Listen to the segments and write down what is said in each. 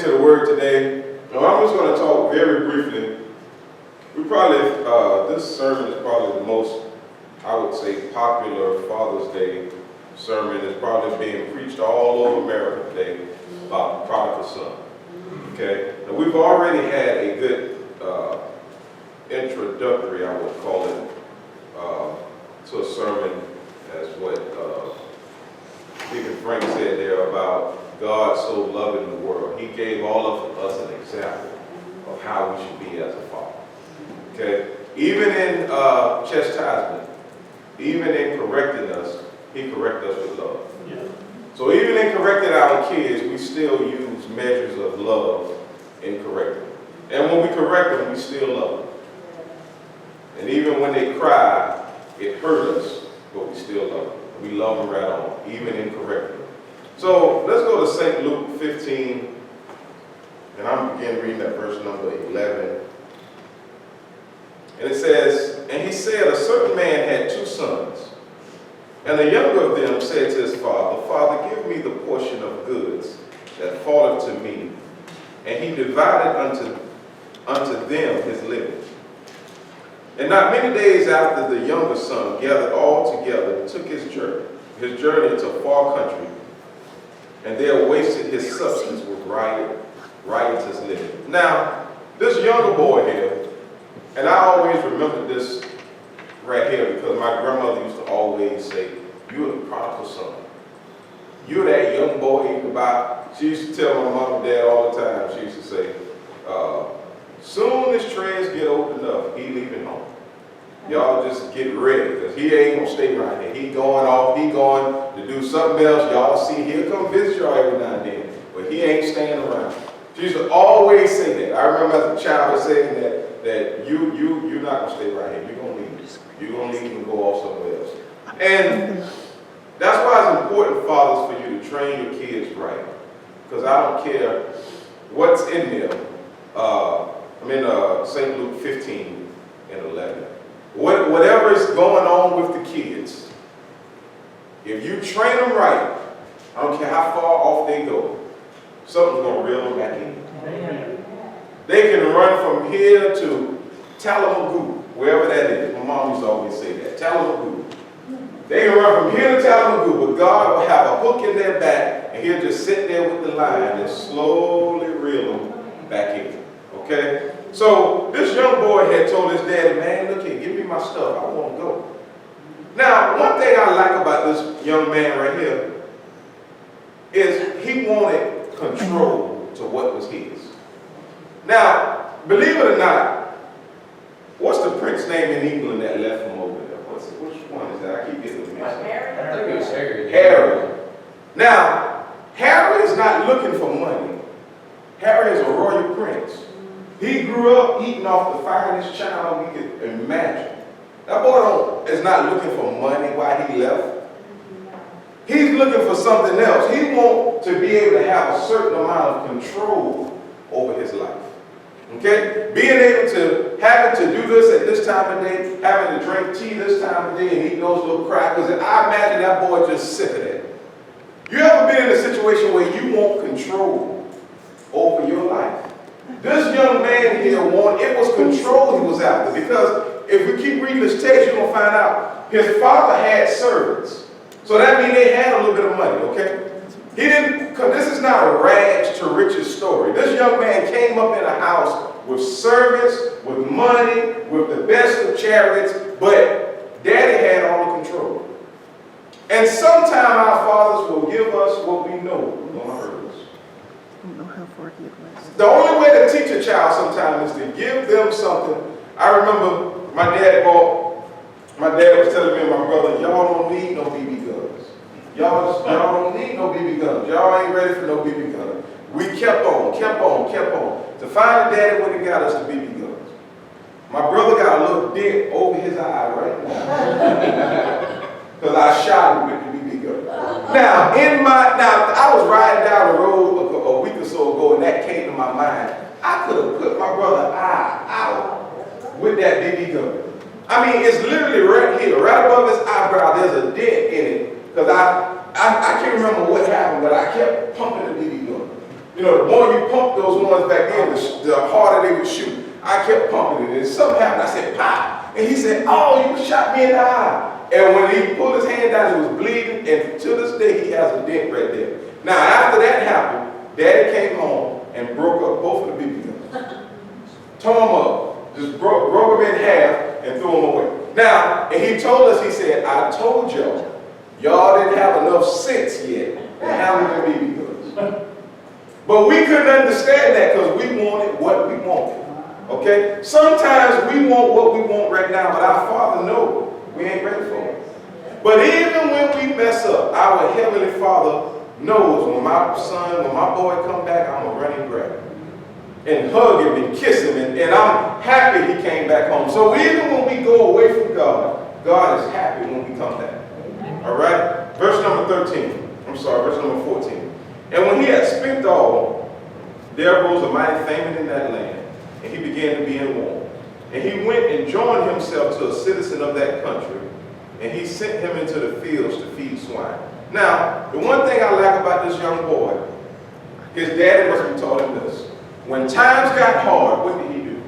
into the word today. Now, I'm just going to talk very briefly. This sermon is probably the most, I would say, popular Father's Day sermon. It's probably being preached all over America today about the prodigal son. Okay? Now, we've already had a good introductory, I would call it, to a sermon as what Deacon Frank said there about God so loving the world. He gave all of us an example of how we should be as a father. Okay? Even in chastisement, even in correcting us, he corrected us with love. Yeah. So even in correcting our kids, we still use measures of love in correcting them. And when we correct them, we still love them. And even when they cry, it hurt us, but we still love them. We love them right on, even in correcting them. So let's go to St. Luke 15, and I'm again reading that verse number 11. And it says, "And he said, a certain man had 2 sons. And the younger of them said to his father, Father, give me the portion of goods that falleth to me. And he divided unto them his living. And not many days after, the younger son gathered all together and took his journey to a far country, and there wasted his substance with riotous living." Now, this younger boy here, and I always remember this right here because my grandmother used to always say, "You're the prodigal son. You're that young boy you could buy." She used to tell my mom and dad all the time, she used to say, soon as trays get opened up, he leaving home. Y'all just get ready, because he ain't gonna stay right here. He going off, he going to do something else. Y'all see, he'll come visit y'all every now and then, but he ain't staying around. She used to always say that. I remember as a child saying that you're not gonna stay right here. You're gonna leave. You're gonna leave and go off somewhere else. And that's why it's important, fathers, for you to train your kids right. Because I don't care what's in there. I'm in St. Luke 15 and 11. Whatever is going on with the kids, if you train them right, I don't care how far off they go, something's going to reel them back in. Amen. They can run from here to Talamagoo, wherever that is. My mom used to always say that, Talamagoo. They can run from here to Talamagoo, but God will have a hook in their back, and he'll just sit there with the line and slowly reel them back in. Okay? So this young boy had told his daddy, "Man, look here, give me my stuff. I want to go." Now, one thing I like about this young man right here is he wanted control to what was his. Now, believe it or not, what's the prince name in England that left him over there? Which one is that? I keep getting the mix up. I think it was Harry. Harry. Now, Harry is not looking for money. Harry is a royal prince. He grew up eating off the finest child we could imagine. That boy is not looking for money while he left. He's looking for something else. He wants to be able to have a certain amount of control over his life. Okay? Being able to, having to do this at this time of day, having to drink tea this time of day and eat those little crackers, and I imagine that boy just sick of that. You ever been in a situation where you want control over your life? This young man here it was control he was after, because if we keep reading this text, you're going to find out his father had servants. So that means they had a little bit of money, okay? He didn't, because this is not a rags to riches story. This young man came up in a house with servants, with money, with the best of chariots, but daddy had all the control. And sometimes our fathers will give us what we know will not hurt us. I don't know how far he was. The only way to teach a child sometimes is to give them something. I remember my dad was telling me and my brother, y'all don't need no BB guns. Y'all don't need no BB guns. Y'all ain't ready for no BB guns. We kept on. To finally daddy went and got us the BB guns. My brother got a little dent over his eye right now. Because I shot him with the BB gun. Now, I was riding down the road a week or so ago, and that came to my mind. I could have put my brother's eye out with that BB gun. I mean, it's literally right here, right above his eyebrow. There's a dent in it, because I can't remember what happened, but I kept pumping the BB gun. You know, the more you pump those ones back in, the harder they would shoot. I kept pumping it, and something happened. I said, pop. And he said, oh, you shot me in the eye. And when he pulled his hand down, it was bleeding, and to this day, he has a dent right there. Now, after that happened, Daddy came home and broke up both of the BB guns. Tore them up, just broke them in half, and threw them away. Now, and he told us, he said, I told y'all didn't have enough sense yet to handle them BB guns. But we couldn't understand that because we wanted what we wanted. Okay? Sometimes we want what we want right now, but our Father knows we ain't ready for it. But even when we mess up, our Heavenly Father knows when my son, when my boy come back, I'm going to run and grab him and hug him and kiss him. And I'm happy he came back home. So even when we go away from God, God is happy when we come back. All right? Verse number 13. I'm sorry, verse number 14. And when he had spent all, there arose a mighty famine in that land, and he began to be in want. And he went and joined himself to a citizen of that country, and he sent him into the fields to feed swine. Now, the one thing I like about this young boy, his daddy must have taught him this. When times got hard, what did he do?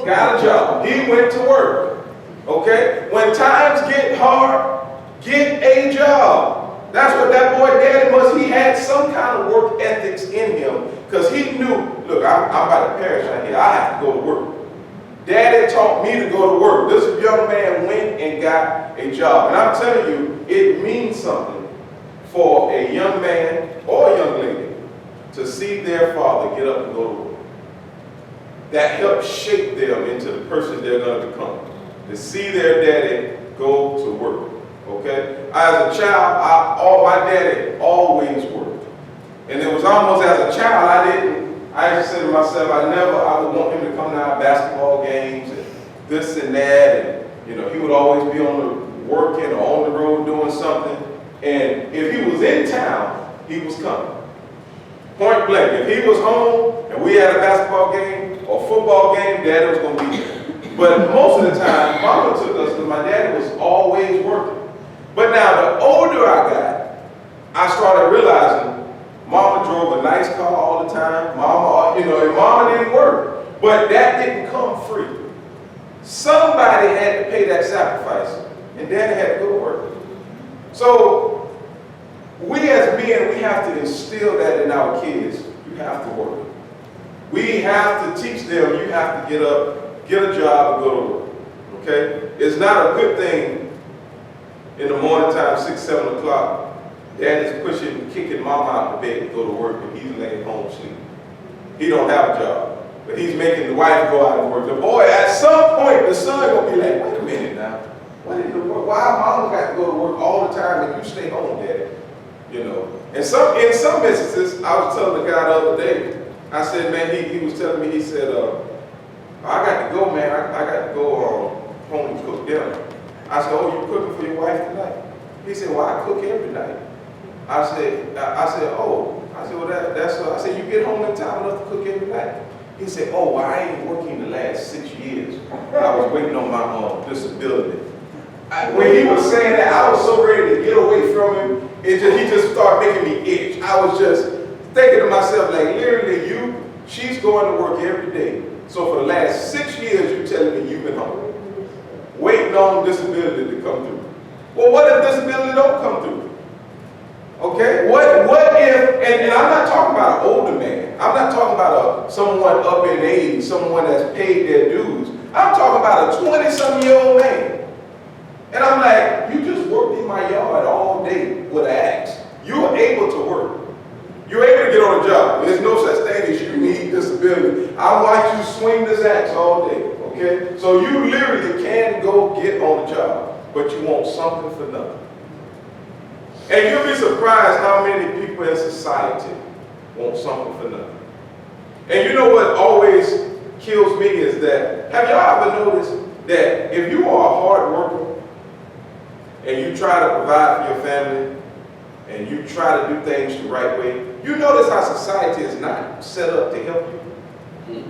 Got a job. He went to work. Okay? When times get hard, get a job. That's what that boy daddy must. He had some kind of work ethics in him because he knew, look, I'm about to perish out here. I have to go to work. Daddy taught me to go to work. This young man went and got a job. And I'm telling you, it means something for a young man or a young lady to see their father get up and go to work. That helps shape them into the person they're going to become. To see their daddy go to work. Okay? As a child, my daddy always worked. And it was almost as a child, I used to say to myself, I would want him to come to our basketball games and this and that. And, you know, he would always be on the working or on the road doing something. And if he was in town, he was coming. Point blank. If he was home and we had a basketball game or football game, Daddy was going to be there. But most of the time, Mama took us because my daddy was always working. But now, the older I got, I started realizing Mama drove a nice car all the time. Mama, and Mama didn't work. But that didn't come free. Somebody had to pay that sacrifice, and Daddy had to go to work. So, we as men, we have to instill that in our kids. You have to work. We have to teach them, you have to get up, get a job, and go to work. Okay? It's not a good thing in the morning time, 6, 7 o'clock, Daddy's pushing, kicking Mama out of bed to go to work, and he's laying home sleeping. He don't have a job, but he's making the wife go out and work. The boy, at some point, the son gonna be like, wait a minute now. Why Mama got to go to work all the time and you stay home, Daddy? In some instances, I was telling the guy the other day, I said, man, he was telling me, he said, I got to go, man. I got to go home and cook dinner. I said, oh, you cooking for your wife tonight? He said, well, I cook every night. I said, well, I said, you get home in time enough to cook every night? He said, oh, well, I ain't working the last 6 years. I was waiting on my disability. When he was saying that, I was so ready to get away from him. He just started making me itch. I was just thinking to myself, like, literally, she's going to work every day. So for the last 6 years, you're telling me you've been home, waiting on disability to come through. Well, what if disability don't come through? Okay, what if, and I'm not talking about an older man. I'm not talking about someone up in age, someone that's paid their dues. I'm talking about a 20-some-year-old man. And I'm like, you just worked in my yard all day with an axe. You're able to work. You're able to get on a job. There's no such thing as you need disability. I watch you swing this axe all day, okay? So you literally can go get on a job, but you want something for nothing. And you'll be surprised how many people in society want something for nothing. And you know what always kills me is that, have y'all ever noticed that if you are a hard worker and you try to provide for your family and you try to do things the right way, you notice how society is not set up to help you?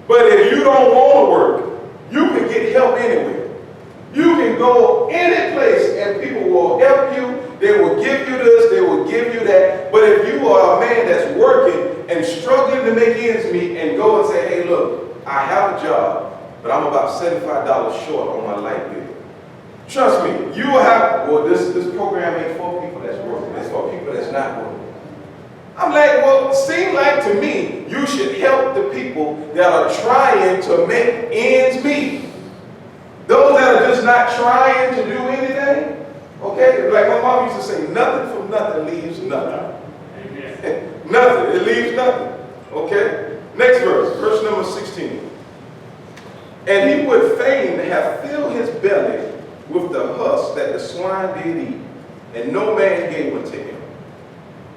But if you don't want to work, you can get help anywhere. You can go any place and people will help you. They will give you this, they will give you that. But if you are a man that's working and struggling to make ends meet and go and say, hey, look, I have a job, but I'm about $75 short on my light bill. Trust me, you will have, well, this program ain't for people that's working. It's for people that's not working. I'm like, well, it seems like to me, you should help the people that are trying to make ends meet. Those that are just not trying to do anything, okay? Like my mom used to say, nothing from nothing leaves nothing. Amen. Nothing, it leaves nothing, okay? Next verse number 16. And he would fain have filled his belly with the husk that the swine did eat, and no man gave unto him.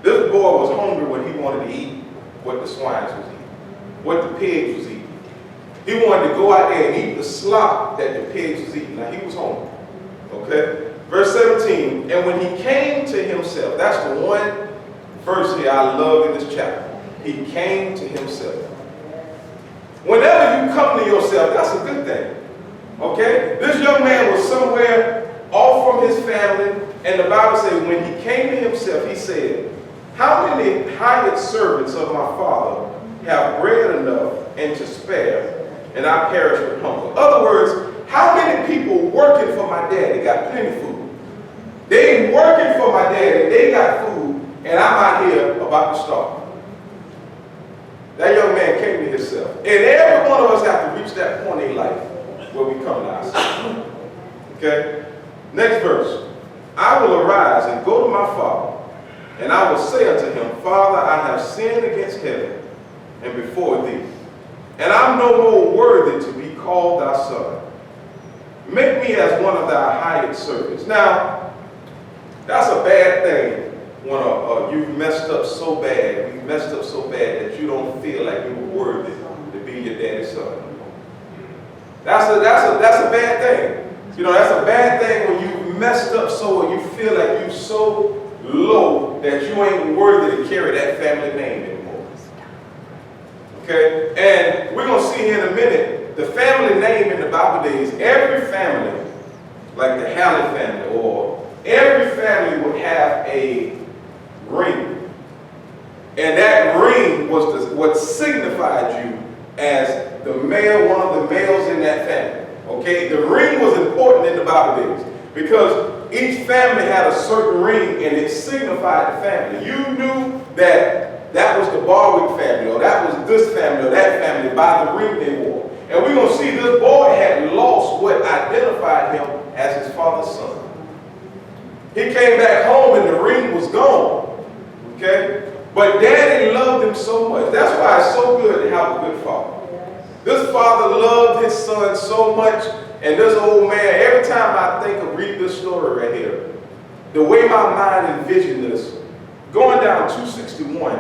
This boy was hungry when he wanted to eat what the swines was eating, what the pigs was eating. He wanted to go out there and eat the slop that the pigs was eating. Now he was hungry. Okay? Verse 17, and when he came to himself, that's the one verse here I love in this chapter. He came to himself. Whenever you come to yourself, that's a good thing. Okay? This young man was somewhere off from his family, and the Bible says when he came to himself, he said, how many hired servants of my father have bread enough and to spare, and I perish with hunger? In other words, how many people working for my daddy got plenty of food? They ain't working for my daddy, they got food, and I'm out here about to starve. That young man came to himself. And every one of us have to reach that point in life where we come to ourselves. Okay? Next verse. I will arise and go to my father, and I will say unto him, Father, I have sinned against heaven and before thee, and I'm no more worthy to be called thy son. Make me as one of thy hired servants. Now, that's a bad thing when you've messed up so bad, that you don't feel like you were worthy to be your daddy's son. That's a bad thing. You know, that's a bad thing when you've messed up so and you feel like you're so low that you ain't worthy to carry that family name anymore. Okay? And we're going to see here in a minute, the family name in the Bible days, every family, like the Halley family, or every family would have a ring. And that ring was what signified you as the male, one of the males in that family. Okay? The ring was important in the Bible days because each family had a certain ring and it signified the family. You knew that that was the Barwick family, or that was this family, or that family by the ring they wore. And we're going to see this boy had lost what identified him as his father's son. He came back home and the ring was gone. Okay? But daddy loved him so much. That's why it's so good to have a good father. This father loved his son so much, and this old man, every time I think of reading this story right here, the way my mind envisioned this, going down 261,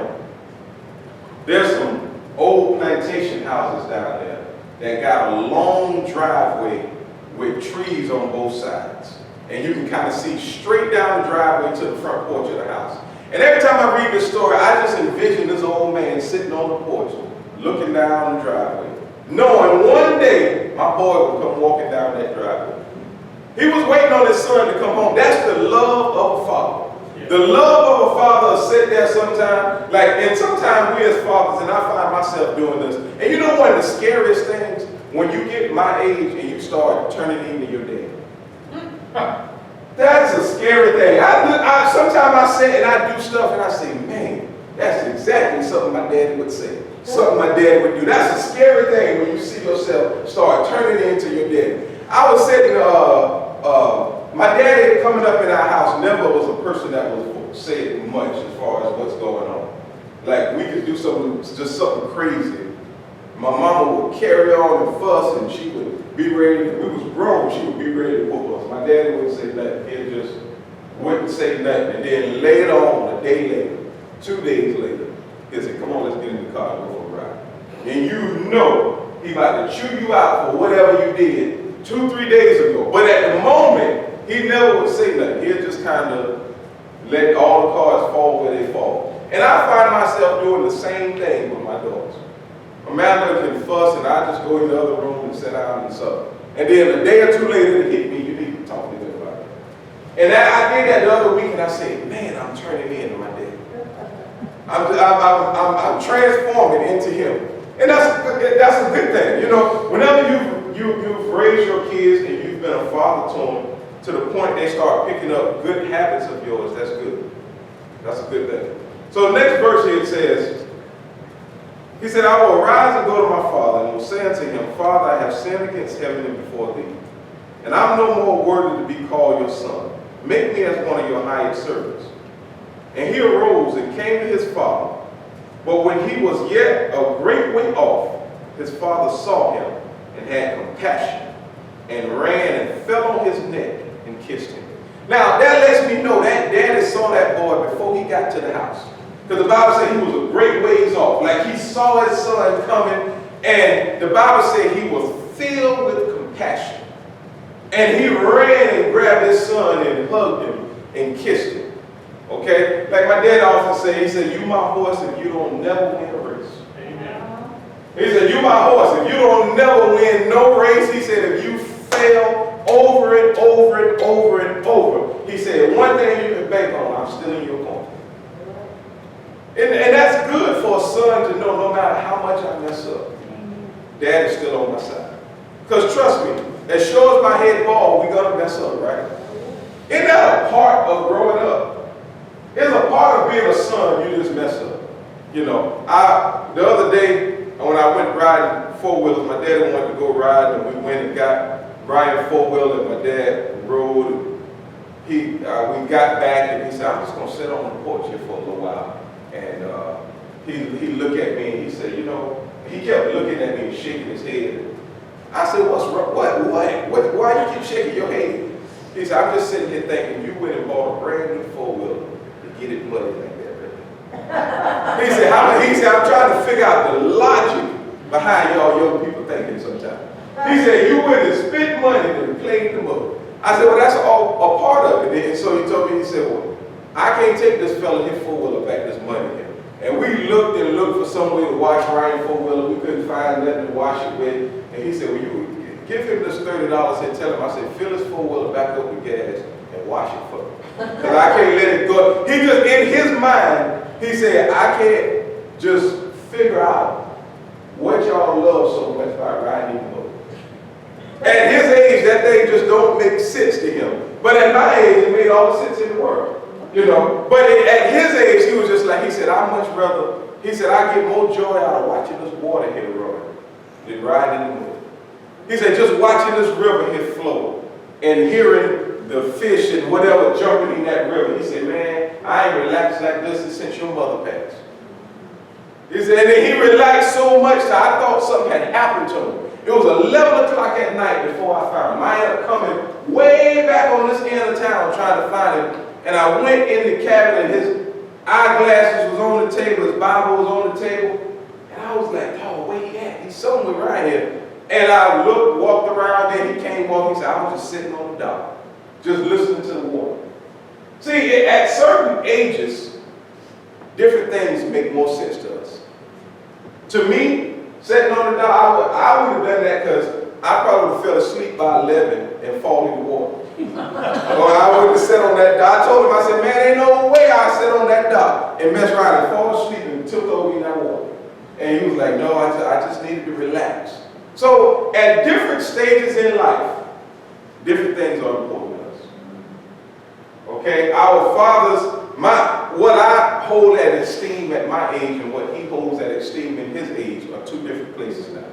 there's some old plantation houses down there that got a long driveway with trees on both sides. And you can kind of see straight down the driveway to the front porch of the house. And every time I read this story, I just envision this old man sitting on the porch, looking down the driveway, knowing one day my boy would come walking down that driveway. He was waiting on his son to come home. That's the love of a father. Yeah. The love of a father is sit there sometimes, and sometimes we as fathers, and I find myself doing this, and you know one of the scariest things, when you get my age and you start turning into your dad. That's a scary thing. Sometimes I sit and I do stuff and I say, man, that's exactly something my daddy would say. Something my dad would do. That's a scary thing when you see yourself start turning into your daddy. I was sitting, my daddy coming up in our house never was a person that was saying much as far as what's going on. Like we could do something crazy. My mama would carry on and fuss, and she would be ready. We was grown. She would be ready to whoop us. My daddy wouldn't say nothing. He just wouldn't say nothing. And then later on, a day later, 2 days later, he'd say, "Come on, let's get in the car and go for a ride." And you know he about to chew you out for whatever you did 2-3 days ago. But at the moment, he never would say nothing. He'd just kind of let all the cards fall where they fall. And I find myself doing the same thing with my daughters. Amanda can fuss, and I just go in the other room and sit down and suck. And then a day or two later, it hit me, you need to talk to them about it. And I did that the other week, and I said, man, I'm turning into my dad. I'm transforming into him. And that's a good thing. You know, whenever you've raised your kids and you've been a father to them, to the point they start picking up good habits of yours, that's good. That's a good thing. So the next verse here it says, he said, I will arise and go to my father, and will say unto him, Father, I have sinned against heaven and before thee, and I'm no more worthy to be called your son. Make me as one of your hired servants. And he arose and came to his father. But when he was yet a great way off, his father saw him and had compassion, and ran and fell on his neck and kissed him. Now, that lets me know that daddy saw that boy before he got to the house. Because the Bible said he was a great ways off. Like he saw his son coming, and the Bible said he was filled with compassion. And he ran and grabbed his son and hugged him and kissed him. Okay? Like my dad often said, he said, you my horse if you don't never win a race. Amen. He said, you my horse if you don't never win no race. He said, if you fail over and over and over and over, he said, one thing you can bank on, I'm still in your corner. And that's good for a son to know no matter how much I mess up, Dad is still on my side. Because trust me, as sure as my head bald, we're going to mess up, right? Isn't that a part of growing up? It's a part of being a son, you just mess up. You know, the other day when I went riding four-wheelers, my dad wanted to go ride, and we went and got riding four-wheeler, and my dad rode. We got back, and he said, I'm just going to sit on the porch here for a little while. And he looked at me, and he said, you know, he kept looking at me and shaking his head. I said, what's wrong? What? Why do you keep shaking your head? He said, I'm just sitting here thinking you went and bought a brand new four-wheeler to get it muddy like that, right? He said, I'm trying to figure out the logic behind y'all young people thinking sometimes. He said, you went and spent money to clean them up. I said, well, that's all a part of it. And so he told me, he said, well, I can't take this fella his four-wheeler back, this money here. And we looked and looked for some way to wash Ryan's four-wheeler. We couldn't find nothing to wash it with. And he said, well, you give him this $30 and tell him, I said, fill his four-wheeler back up with gas and wash it for him. Because I can't let it go. He just, in his mind, he said, I can't just figure out what y'all love so much about riding him up. At his age, that thing just don't make sense to him. But at my age, it made all the sense in the world. You know, but at his age, he was just like, he said, I much rather, he said, I get more joy out of watching this water here run than riding in the wind. He said, just watching this river here flow and hearing the fish and whatever jumping in that river. He said, man, I ain't relaxed like this since your mother passed. He said, and he relaxed so much that I thought something had happened to him. It was 11 o'clock at night before I found him. I ended up coming way back on this end of town trying to find him. And I went in the cabin, and his eyeglasses was on the table, his Bible was on the table. And I was like, oh, where he at? He's somewhere right here. And I looked, walked around there, he came walking, he said, I was just sitting on the dock, just listening to the water. See, at certain ages, different things make more sense to us. To me, sitting on the dock, I would have done that because I probably would have fell asleep by 11 and fall in the water. Or I would have sat on that dock. I told him, I said, man, ain't no way I sit on that dock and mess around and fall asleep and tilt over in that water. And he was like, no, I just needed to relax. So at different stages in life, different things are important to us. Okay, our fathers, what I hold at esteem at my age and what he holds at esteem in his age are two different places now.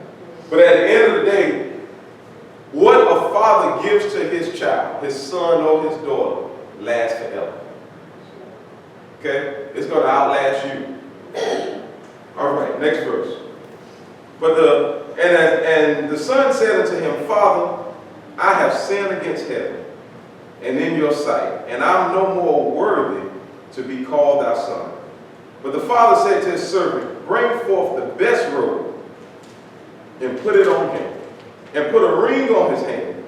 But at the end of the day, what a father gives to his child, his son or his daughter, lasts forever. Okay? It's going to outlast you. All right, next verse. But the son said unto him, Father, I have sinned against heaven and in your sight, and I'm no more worthy to be called thy son. But the father said to his servant, bring forth the best robe and put it on him, and put a ring on his hand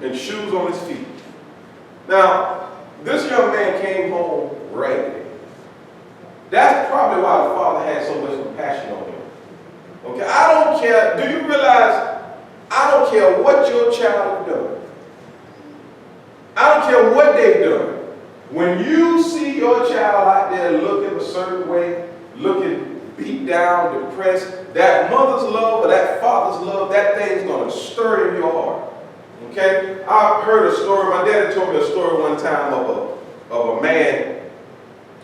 and shoes on his feet. Now, this young man came home ragged. That's probably why the father had so much compassion on him. Okay, I don't care. Do you realize I don't care what your child has done. I don't don't care what they've done. When you see your child out there looking a certain way, looking beat down, depressed, that mother's love or that father's love, that thing's going to stir in your heart. Okay? I heard a story. My daddy told me a story one time of a man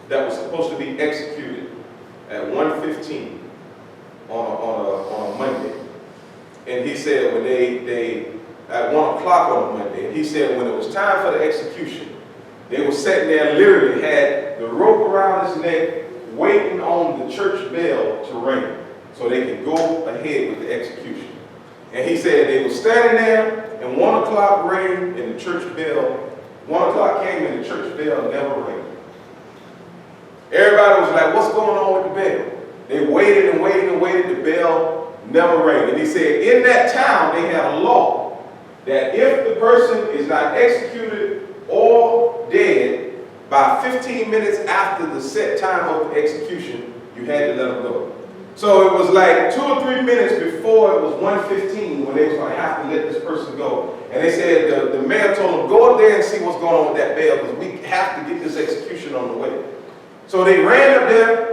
that was supposed to be executed at 1:15 on a Monday. And he said when they at 1 o'clock on a Monday, and he said when it was time for the execution, they were sitting there, literally had the rope around his neck, waiting on the church bell to ring so they could go ahead with the execution. And he said they were standing there, and 1 o'clock rang, and the church bell, 1 o'clock came, and the church bell never rang. Everybody was like, what's going on with the bell? They waited and waited and waited, the bell never rang. And he said in that town, they had a law that if the person is not executed or dead by 15 minutes after the set time of the execution, you had to let them go. So it was like 2 or 3 minutes before it was 1:15 when they was going to have to let this person go. And they said, the mayor told them, go up there and see what's going on with that bell because we have to get this execution on the way. So they ran up there.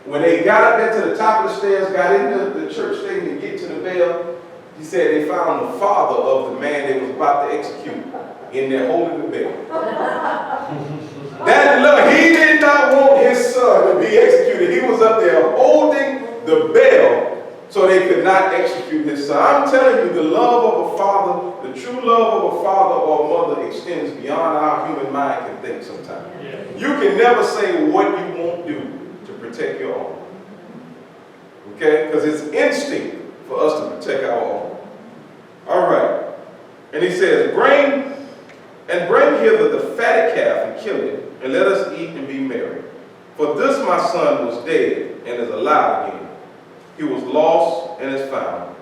When they got up there to the top of the stairs, got into the church thing to get to the bell, he said they found the father of the man they was about to execute in there holding the bell. He did not want his son to be executed. He was up there holding the bell so they could not execute his son. I'm telling you, the love of a father, the true love of a father or a mother extends beyond our human mind can think sometimes. Yeah. You can never say what you won't do to protect your own. Okay? Because it's instinct for us to protect our own. All right. And he says, bring hither the fatted calf and kill it, and let us eat and be merry. For this my son was dead and is alive again. He was lost and is found.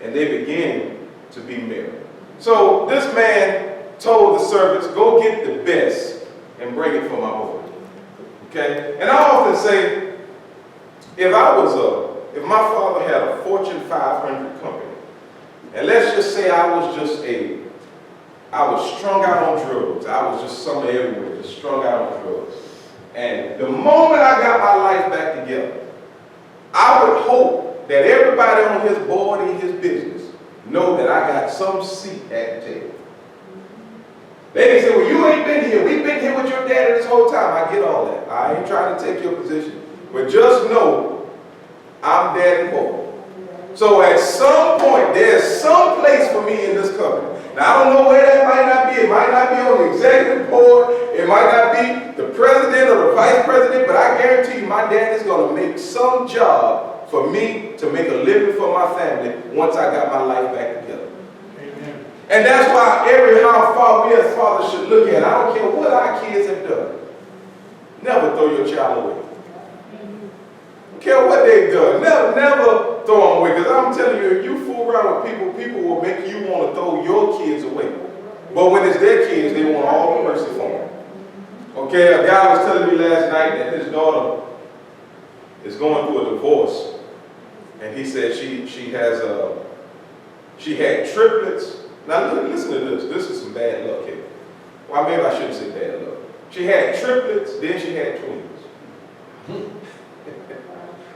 And they began to be merry. So this man told the servants, go get the best and bring it for my boy. Okay? And I often say, if my father had a Fortune 500 company, and let's just say I was strung out on drugs. I was just somewhere everywhere, just strung out on drugs. And the moment I got my life back together, I would hope that everybody on his board in his business know that I got some seat at the table. They can say, well, you ain't been here. We've been here with your daddy this whole time. I get all that. I ain't trying to take your position. But just know, I'm daddy boy. So at some point, there's some place for me in this company. Now, I don't know where that might not be. It might not be on the executive board. It might not be the president or the vice president, but I guarantee you my dad is going to make some job for me to make a living for my family once I got my life back together. Amen. And that's why how far we as fathers should look at it. I don't care what our kids have done. Never throw your child away. Don't care what they've done. Never throw them away. Because I'm telling you, if you fool around with people, people will make you want to throw your kids away. But when it's their kids, they want all the mercy for them. Okay, a guy was telling me last night that his daughter is going through a divorce. And he said she had triplets. Now listen to this. This is some bad luck here. Well, maybe I shouldn't say bad luck. She had triplets, then she had twins.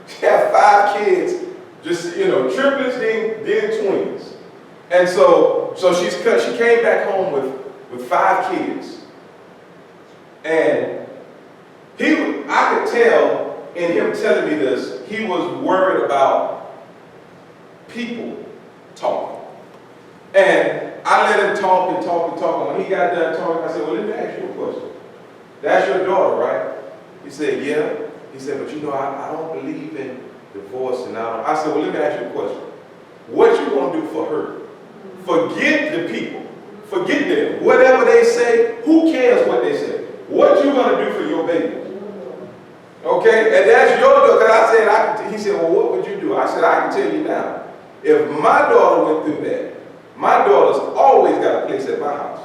She had 5 kids, just, triplets, then twins. And so she came back home with 5 kids. And I could tell in him telling me this, he was worried about people talking. And I let him talk and talk and talk. And when he got done talking, I said, well, let me ask you a question. That's your daughter, right? He said, yeah. He said, but I don't believe in divorce. And I said, well, let me ask you a question. What you going to do for her? Forget the people. Forget them. Whatever they say, who cares what they say? What you going to do for your baby? Okay? And that's your daughter. Because he said, well, what would you do? I said, I can tell you now. If my daughter went through that, my daughter's always got a place at my house.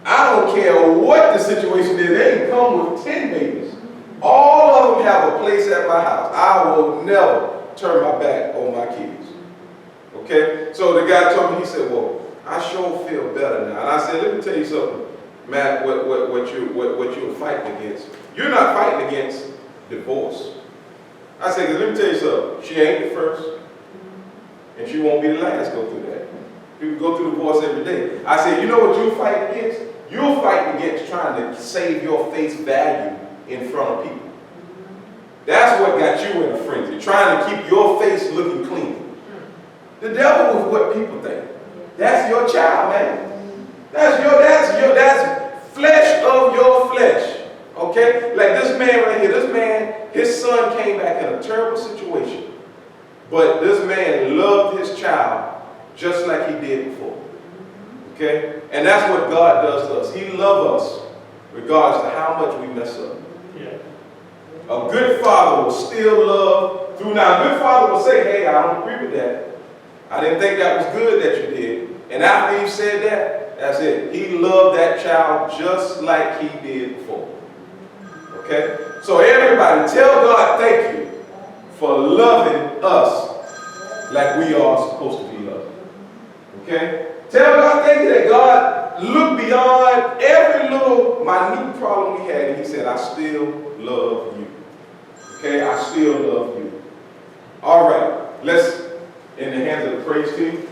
I don't care what the situation is. They can come with 10 babies. All of them have a place at my house. I will never turn my back on my kids. Okay? So the guy told me, he said, well, I sure feel better now. And I said, let me tell you something. Matt, what you're fighting against. You're not fighting against divorce. I say, 'cause let me tell you something. She ain't the first, and she won't be the last go through that. People go through divorce every day. I say, you know what you'll fight against? You'll fight against trying to save your face value in front of people. That's what got you in a frenzy, trying to keep your face looking clean. The devil is what people think. That's your child, man. That's flesh of your flesh. Okay? Like this man right here, this man, his son came back in a terrible situation. But this man loved his child just like he did before. Okay? And that's what God does to us. He loves us regardless of how much we mess up. Yeah. A good father will still love through. Now, a good father will say, hey, I don't agree with that. I didn't think that was good that you did. And after he said that, that's it. He loved that child just like he did before. Okay? So everybody, tell God thank you for loving us like we are supposed to be loved. Okay? Tell God thank you that God looked beyond every little minute problem we had and he said, I still love you. Okay? I still love you. All right. Let's, in the hands of the praise team.